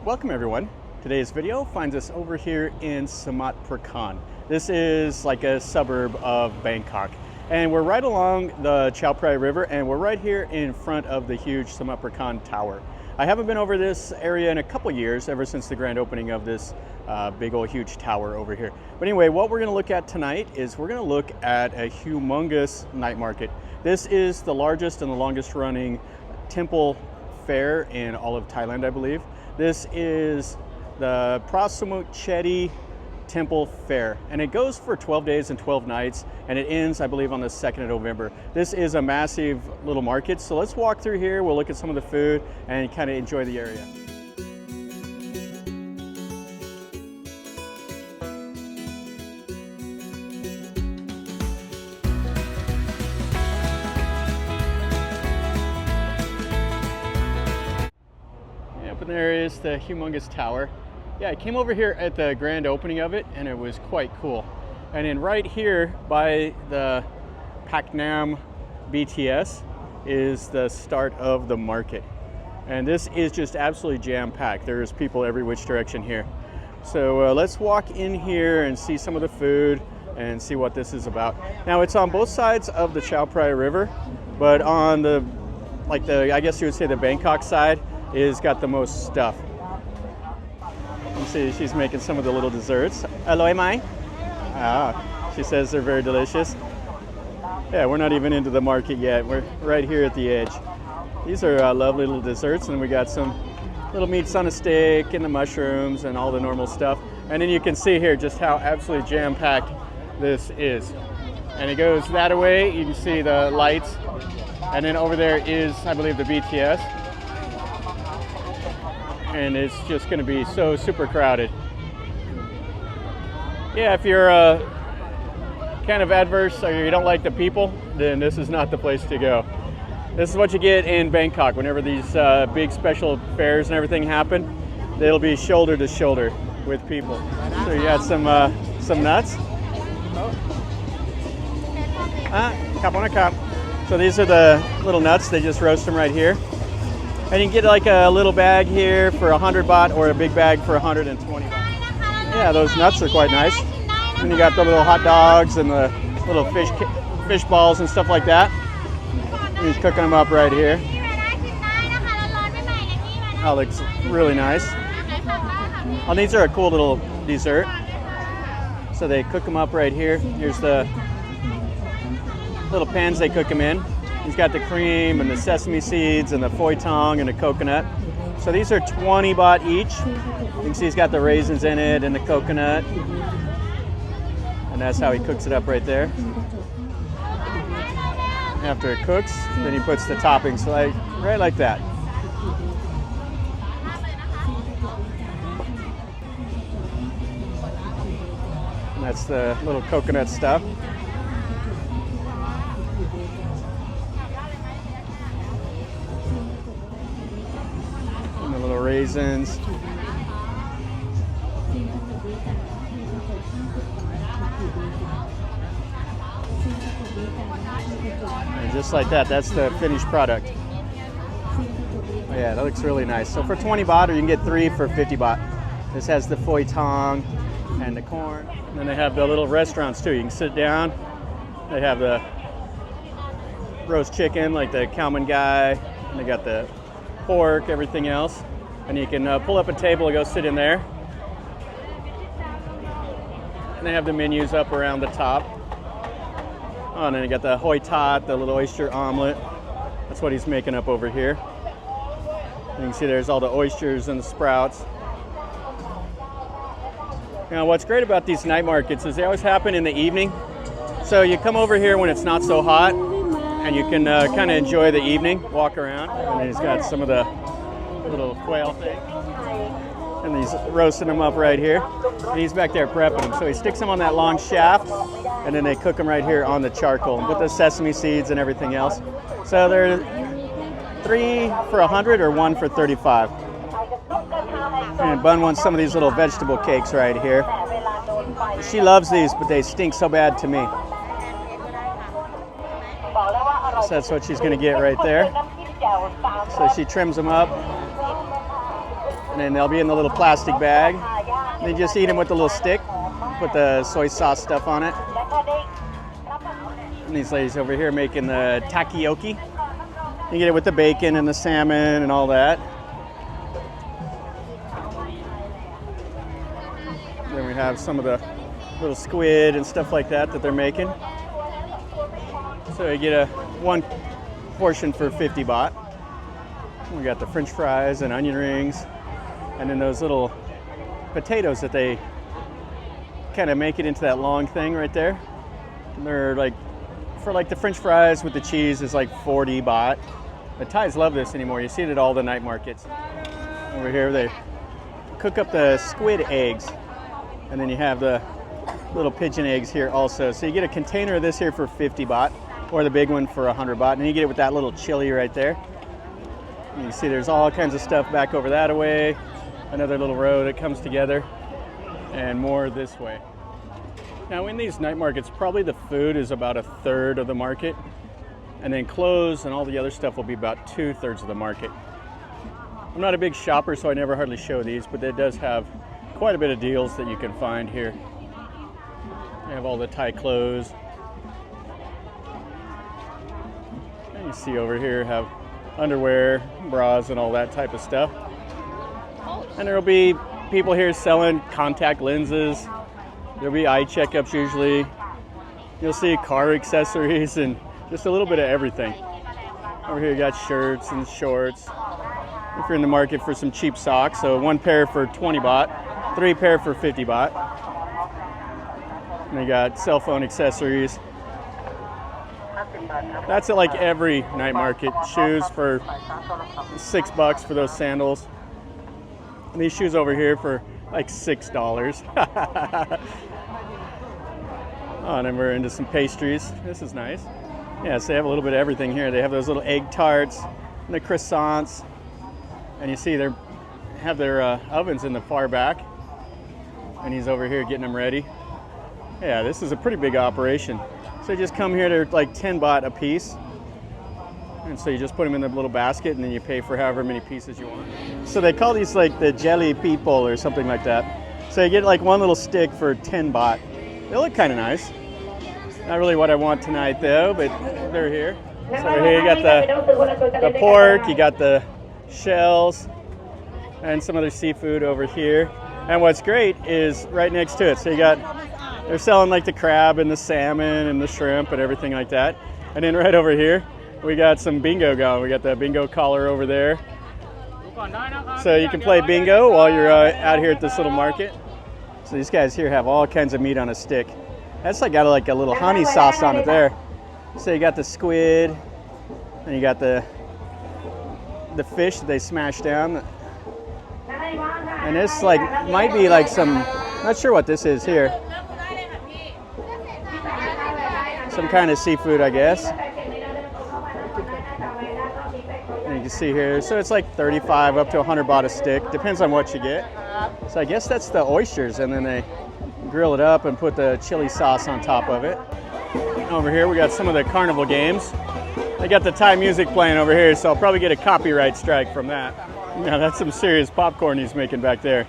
Welcome everyone. Today's video finds us over here in Samut Prakan. This is like a suburb of Bangkok. And we're right along the Chaophraya River, and we're right here in front of the huge Samut Prakan Tower. I haven't been over this area in a couple years, ever since the grand opening of this big old huge tower over here. But anyway, what we're gonna look at tonight is we're gonna look at a humongous night market. This is the largest and the longest running temple fair in all of Thailand, I believe. This is the Phra Samut Chedi Temple Fair, and it goes for 12 days and 12 nights, and it ends, I believe, on the 2nd of November. This is a massive little market, so let's walk through here. We'll look at some of the food and kind of enjoy the area. Up there is the humongous tower. Yeah, I came over here at the grand opening of it, and it was quite cool. And then right here by the Pak Nam BTS is the start of the market. And this is just absolutely jam-packed. There's people every which direction here. So let's walk in here and see some of the food and see what this is about. Now, it's on both sides of the Chaophraya River, but on the, I guess you would say the Bangkok side, is got the most stuff. You see she's making some of the little desserts. Aloy mai? Ah, she says they're very delicious. Yeah, we're not even into the market yet. We're right here at the edge. These are lovely little desserts, and we got some little meats on a stick and the mushrooms and all the normal stuff. And then you can see here just how absolutely jam-packed this is. And it goes that way. You can see the lights. And then over there is, I believe, the BTS. And it's just going to be so super crowded. Yeah, if you're kind of adverse or you don't like the people, then this is not the place to go. This is what you get in Bangkok whenever these big special fairs and everything happen. They'll be shoulder to shoulder with people. So you got some nuts. So these are the little nuts. They just roast them right here. And you can get like a little bag here for 100 baht or a big bag for 120 baht. Yeah, those nuts are quite nice. And you got the little hot dogs and the little fish balls and stuff like that. And he's cooking them up right here. That looks really nice. Oh, these are a cool little dessert. So they cook them up right here. Here's the little pans they cook them in. He's got the cream and the sesame seeds and the phoi tong and the coconut. So these are 20 baht each. You can see he's got the raisins in it and the coconut. And that's how he cooks it up right there. After it cooks, then he puts the toppings right like that. And that's the little coconut stuff. Little raisins. And just like that, that's the finished product. Oh yeah, that looks really nice. So for 20 baht, or you can get 3 for 50 baht. This has the phoi tong and the corn. And then they have the little restaurants too. You can sit down. They have the roast chicken, like the khao man gai, and they got the pork, everything else. And you can pull up a table and go sit in there. And they have the menus up around the top. Oh, and then you got the hoi tat, the little oyster omelet. That's what he's making up over here. And you can see there's all the oysters and the sprouts. Now, what's great about these night markets is they always happen in the evening. So you come over here when it's not so hot, and you can kind of enjoy the evening, walk around. And then he's got some of the little quail thing, and he's roasting them up right here, and he's back there prepping them. So he sticks them on that long shaft, and then they cook them right here on the charcoal with the sesame seeds and everything else. So they're 3 for 100 or 1 for 35. And Bun wants some of these little vegetable cakes right here. She loves these, but they stink so bad to me. So that's what she's going to get right there. So she trims them up. And then they'll be in the little plastic bag. They just eat them with the little stick, put the soy sauce stuff on it. And these ladies over here making the takoyaki. You get it with the bacon and the salmon and all that. Then we have some of the little squid and stuff like that they're making. So you get one portion for 50 baht. We got the French fries and onion rings, and then those little potatoes that they kind of make it into that long thing right there. And they're like, for like the French fries with the cheese is like 40 baht. The Thais love this anymore. You see it at all the night markets. Over here they cook up the squid eggs, and then you have the little pigeon eggs here also. So you get a container of this here for 50 baht, or the big one for 100 baht, and you get it with that little chili right there. And you see there's all kinds of stuff back over that way, another little row that comes together, and more this way. Now in these night markets, probably the food is about a third of the market, and then clothes and all the other stuff will be about 2/3 of the market. I'm not a big shopper, so I never hardly show these, but it does have quite a bit of deals that you can find here. You have all the Thai clothes. And you see over here have underwear, bras, and all that type of stuff. And there will be people here selling contact lenses. There'll be eye checkups usually. You'll see car accessories and just a little bit of everything. Over here you got shirts and shorts. If you're in the market for some cheap socks, so one pair for 20 baht, 3 pair for 50 baht. And you got cell phone accessories. That's at like every night market. Shoes for $6 for those sandals. And these shoes over here for like $6. Oh, and then we're into some pastries. This is nice. Yeah, so they have a little bit of everything here. They have those little egg tarts and the croissants. And you see they have their ovens in the far back. And he's over here getting them ready. Yeah, this is a pretty big operation. So you just come here, they're like 10 baht a piece. And so you just put them in the little basket and then you pay for however many pieces you want. So they call these like the jelly people or something like that. So you get like one little stick for 10 baht. They look kind of nice. Not really what I want tonight though, but they're here. So over here you got the pork, you got the shells, and some other seafood over here. And what's great is right next to it. So they're selling like the crab and the salmon and the shrimp and everything like that. And then right over here, we got some bingo going. We got the bingo collar over there. So you can play bingo while you're out here at this little market. So these guys here have all kinds of meat on a stick. That's like got like a little honey sauce on it there. So you got the squid, and you got the fish that they smash down. And this like might be like some, not sure what this is here. Some kind of seafood, I guess. And you can see here, so it's like 35 up to 100 baht a stick, depends on what you get. So I guess that's the oysters, and then they grill it up and put the chili sauce on top of it. Over here we got some of the carnival games. They got the Thai music playing over here, so I'll probably get a copyright strike from that. Now that's some serious popcorn he's making back there.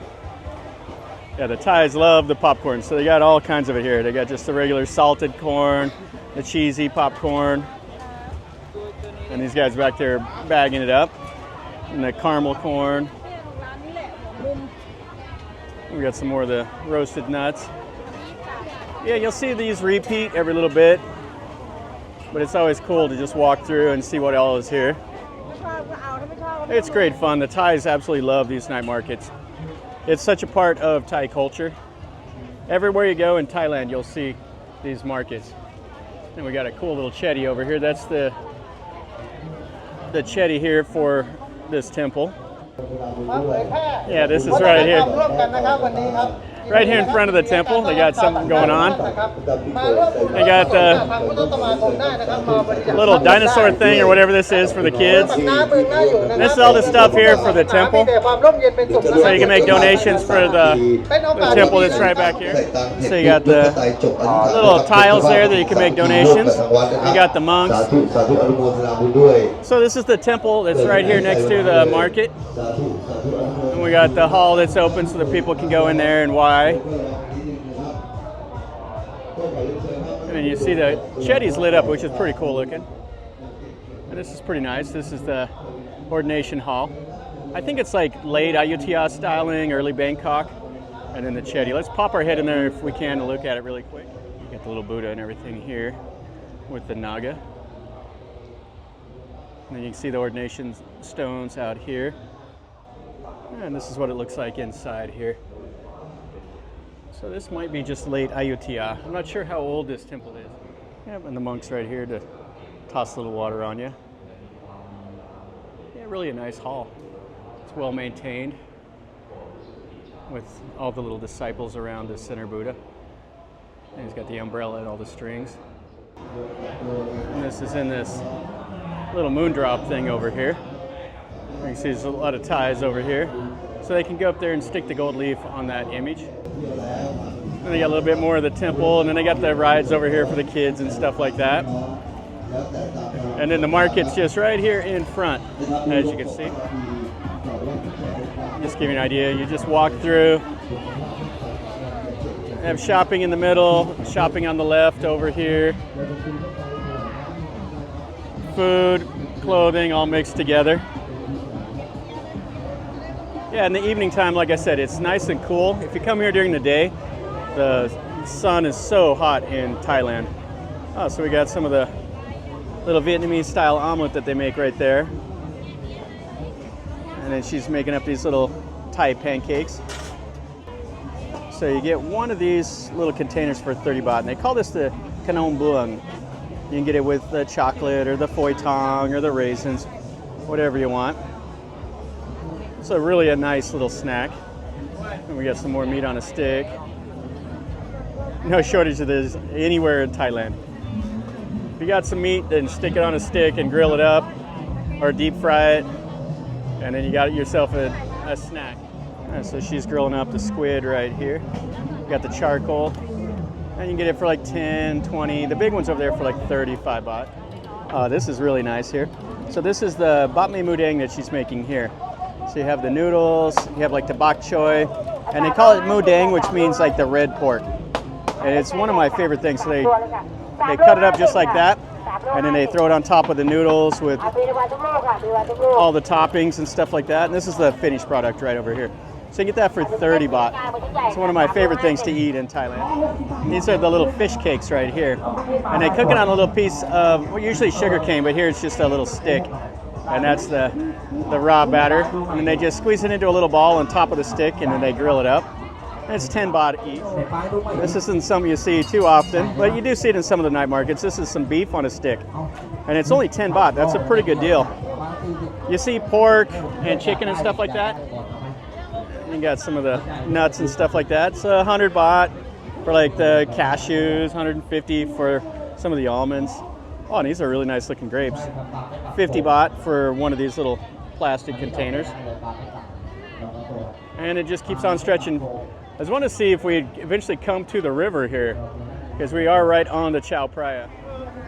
Yeah, the Thais love the popcorn, so they got all kinds of it here. They got just the regular salted corn, the cheesy popcorn, and these guys back there bagging it up, and the caramel corn. We got some more of the roasted nuts. Yeah, you'll see these repeat every little bit, but it's always cool to just walk through and see what all is here. It's great fun. The Thais absolutely love these night markets. It's such a part of Thai culture. Everywhere you go in Thailand, you'll see these markets. And we got a cool little chedi over here. That's the chedi here for this temple. Yeah, this is right here. Right here in front of the temple, they got something going on. They got the little dinosaur thing or whatever this is for the kids. This is all the stuff here for the temple. So you can make donations for the temple that's right back here. So you got the little tiles there that you can make donations. You got the monks. So this is the temple that's right here next to the market. And We got the hall that's open so that people can go in there and why. And then you see the Chedi's lit up, which is pretty cool looking. And this is pretty nice. This is the ordination hall. I think it's like late Ayutthaya styling, early Bangkok. And then the Chedi. Let's pop our head in there if we can to look at it really quick. You got the little Buddha and everything here with the Naga. And then you can see the ordination stones out here. And this is what it looks like inside here. So this might be just late Ayutthaya. I'm not sure how old this temple is. Yep, and the monks right here to toss a little water on you. Yeah, really a nice hall. It's well maintained with all the little disciples around the center Buddha. And he's got the umbrella and all the strings. And this is in this little moondrop thing over here. You can see there's a lot of ties over here. So they can go up there and stick the gold leaf on that image. And they got a little bit more of the temple, and then they got the rides over here for the kids and stuff like that. And then the market's just right here in front, as you can see. Just give you an idea, you just walk through. Have shopping in the middle, shopping on the left over here. Food, clothing, all mixed together. Yeah, in the evening time, like I said, it's nice and cool. If you come here during the day, the sun is so hot in Thailand. Oh, so we got some of the little Vietnamese style omelet that they make right there. And then she's making up these little Thai pancakes. So you get one of these little containers for 30 baht, and they call this the Khanom Buang. You can get it with the chocolate or the phoi thang or the raisins, whatever you want. So really a nice little snack. And we got some more meat on a stick. No shortage of this anywhere in Thailand. If you got some meat, then stick it on a stick and grill it up or deep fry it. And then you got yourself a snack. And so she's grilling up the squid right here. You got the charcoal. And you can get it for like 10, 20. The big one's over there for like 35 baht. This is really nice here. So this is the bap mae mudang that she's making here. So you have the noodles, you have like the bok choy, and they call it mudang, which means like the red pork. And it's one of my favorite things. So they cut it up just like that, and then they throw it on top of the noodles with all the toppings and stuff like that. And this is the finished product right over here. So you get that for 30 baht. It's one of my favorite things to eat in Thailand. These are the little fish cakes right here. And they cook it on a little piece of, well, usually sugar cane, but here it's just a little stick. And that's the raw batter. And then they just squeeze it into a little ball on top of the stick, and then they grill it up. And it's 10 baht each. This isn't something you see too often, but you do see it in some of the night markets. This is some beef on a stick. And it's only 10 baht. That's a pretty good deal. You see pork and chicken and stuff like that. You got some of the nuts and stuff like that. It's 100 baht for like the cashews, 150 for some of the almonds. Oh, and these are really nice looking grapes. 50 baht for one of these little plastic containers. And it just keeps on stretching. I just want to see if we eventually come to the river here, because we are right on the Chaophraya.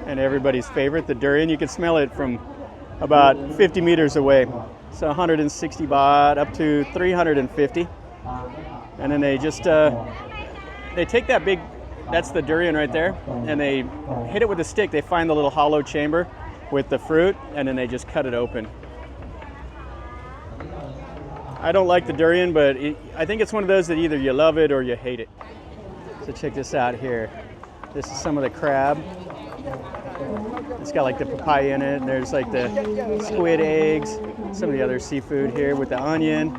And everybody's favorite, the durian. You can smell it from about 50 meters away. So 160 baht up to 350. And then they just, they take that big, that's the durian right there, and they hit it with a stick. They find the little hollow chamber with the fruit, and then they just cut it open. I don't like the durian, but I think it's one of those that either you love it or you hate it. So check this out here. This is some of the crab. It's got like the papaya in it, and there's like the squid eggs, some of the other seafood here with the onion.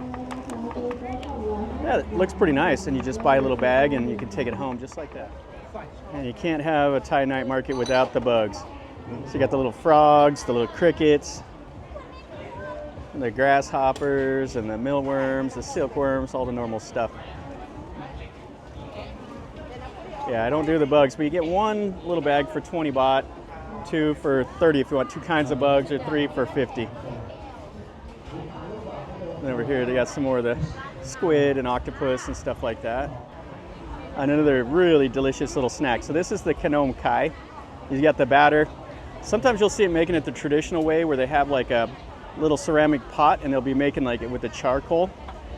Yeah, it looks pretty nice, and you just buy a little bag and you can take it home just like that. And you can't have a Thai night market without the bugs. So you got the little frogs, the little crickets, and the grasshoppers, and the mealworms, the silkworms, all the normal stuff. Yeah, I don't do the bugs, but you get one little bag for 20 baht, 2 for 30 if you want 2 kinds of bugs, or 3 for 50. And over here they got some more of the squid and octopus and stuff like that. Another really delicious little snack. So this is the Khanom Kai. You got the batter. Sometimes you'll see it making it the traditional way, where they have like a little ceramic pot and they'll be making like it with the charcoal.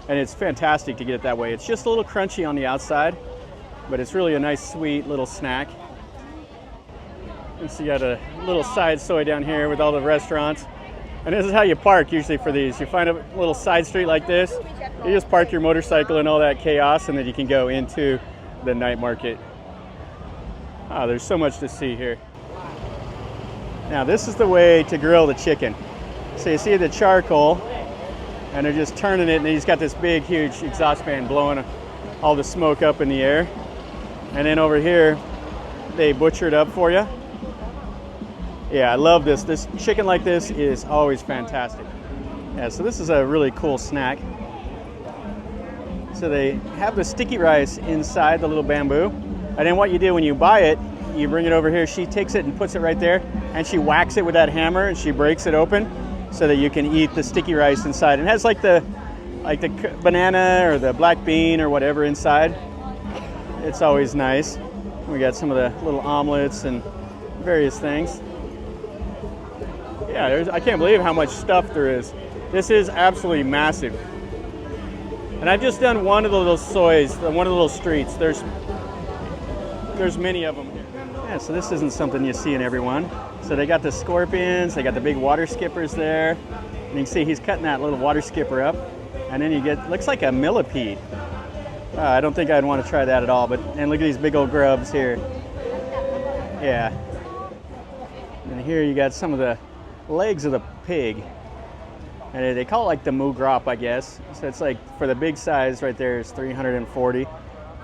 and it's fantastic to get it that way. It's just a little crunchy on the outside, but it's really a nice, sweet little snack. And so you got a little side soy down here with all the restaurants. And this is how you park usually for these. You find a little side street like this, you just park your motorcycle and all that chaos, and then you can go into the night market. There's so much to see here. Now this is the way to grill the chicken. So you see the charcoal, and they're just turning it, and he's got this big, huge exhaust fan blowing all the smoke up in the air. And then over here, they butcher it up for you. Yeah, I love this. This chicken like this is always fantastic. Yeah, so this is a really cool snack. So they have the sticky rice inside the little bamboo. And then what you do when you buy it, you bring it over here. She takes it and puts it right there, and she whacks it with that hammer, and she breaks it open so that you can eat the sticky rice inside. It has like the banana or the black bean or whatever inside. It's always nice. We got some of the little omelets and various things. Yeah, I can't believe how much stuff there is. This is absolutely massive. And I've just done one of the little soys, one of the little streets. There's many of them. Yeah, so this isn't something you see in everyone. So they got the scorpions, they got the big water skippers there. And you can see he's cutting that little water skipper up. And then you get, looks like a millipede. I don't think I'd want to try that at all, and look at these big old grubs here. Yeah. And here you got some of the legs of the pig. And they call it like the mugrop, I guess. So it's like, for the big size right there is 340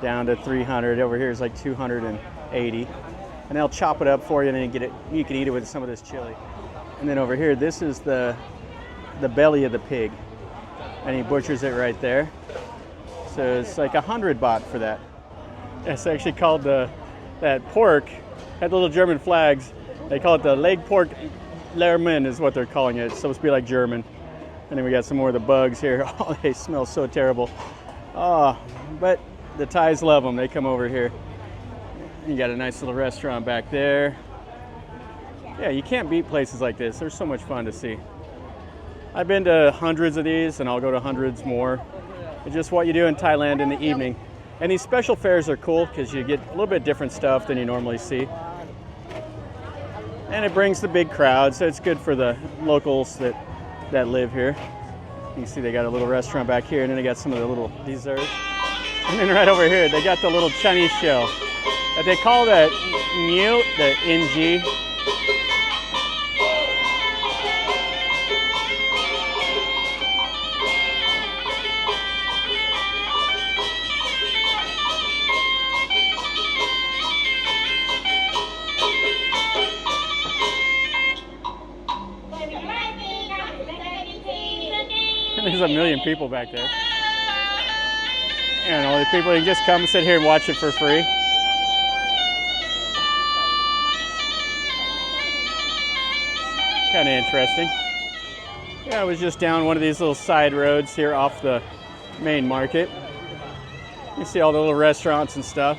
down to 300. Over here is like 280. And they'll chop it up for you, and then you can eat it with some of this chili. And then over here, this is the belly of the pig. And he butchers it right there. So it's like 100 baht for that. It's actually called that pork, had the little German flags. They call it the leg pork lerman is what they're calling it. It's supposed to be like German. And then we got some more of the bugs here. Oh, they smell so terrible. Oh, but the Thais love them. They come over here. You got a nice little restaurant back there. Yeah, you can't beat places like this. They're so much fun to see. I've been to hundreds of these, and I'll go to hundreds more. It's just what you do in Thailand in the evening. And these special fairs are cool because you get a little bit different stuff than you normally see. And it brings the big crowd, so it's good for the locals that live here. You can see they got a little restaurant back here, and then they got some of the little desserts. And then right over here, they got the little Chinese show. They call that mute, the NG. There's a million people back there. And all the people, you just come and sit here and watch it for free. Kind of interesting. Yeah, I was just down one of these little side roads here off the main market. You see all the little restaurants and stuff.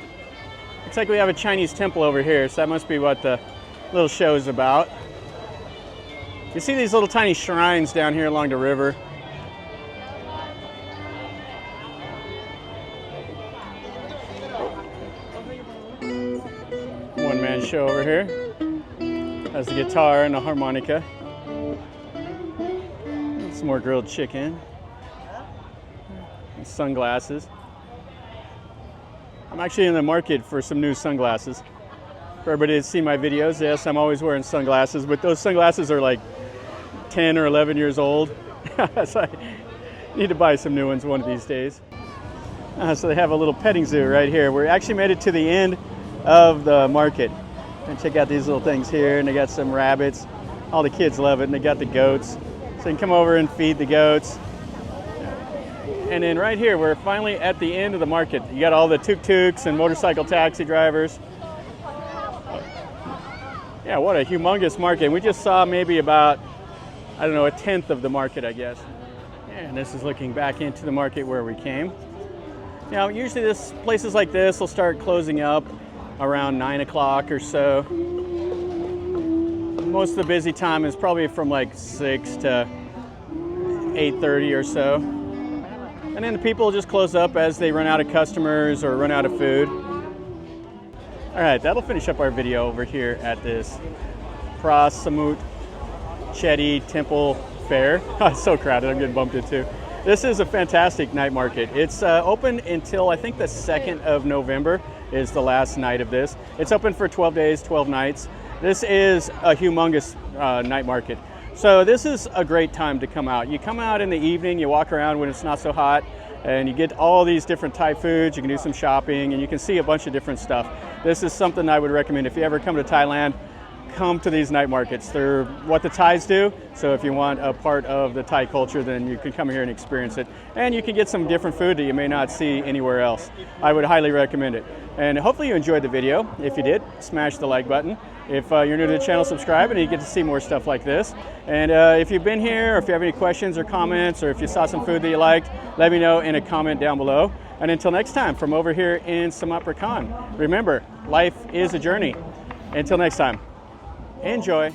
Looks like we have a Chinese temple over here, so that must be what the little show is about. You see these little tiny shrines down here along the river. One-man show over here. Has the guitar and the harmonica. Some more grilled chicken. And sunglasses. I'm actually in the market for some new sunglasses. For everybody to see my videos, yes, I'm always wearing sunglasses, but those sunglasses are like 10 or 11 years old. So I need to buy some new ones one of these days. So they have a little petting zoo right here. We actually made it to the end of the market. And check out these little things here, and they got some rabbits. All the kids love it, and they got the goats. So you can come over and feed the goats. And then right here, we're finally at the end of the market. You got all the tuk-tuks and motorcycle taxi drivers. Yeah, what a humongous market. We just saw maybe about, I don't know, a tenth of the market, I guess. And this is looking back into the market where we came. Now, usually places like this will start closing up around 9 o'clock or so. Most of the busy time is probably from like 6 to 8:30 or so. And then the people just close up as they run out of customers or run out of food. All right, that'll finish up our video over here at this Phra Samut Chedi Temple Fair. Oh, it's so crowded, I'm getting bumped into. This is a fantastic night market. It's open until I think the 2nd of November is the last night of this. It's open for 12 days, 12 nights. This is a humongous night market. So this is a great time to come out. You come out in the evening, you walk around when it's not so hot, and you get all these different Thai foods, you can do some shopping, and you can see a bunch of different stuff. This is something I would recommend if you ever come to Thailand. Come to these night markets. They're what the Thais do, so if you want a part of the Thai culture, then you can come here and experience it. And you can get some different food that you may not see anywhere else. I would highly recommend it. And hopefully you enjoyed the video. If you did, smash the like button. If you're new to the channel, subscribe, and you get to see more stuff like this. And if you've been here, or if you have any questions or comments, or if you saw some food that you liked, let me know in a comment down below. And until next time, from over here in Samut Prakan, remember, life is a journey. Until next time. Enjoy.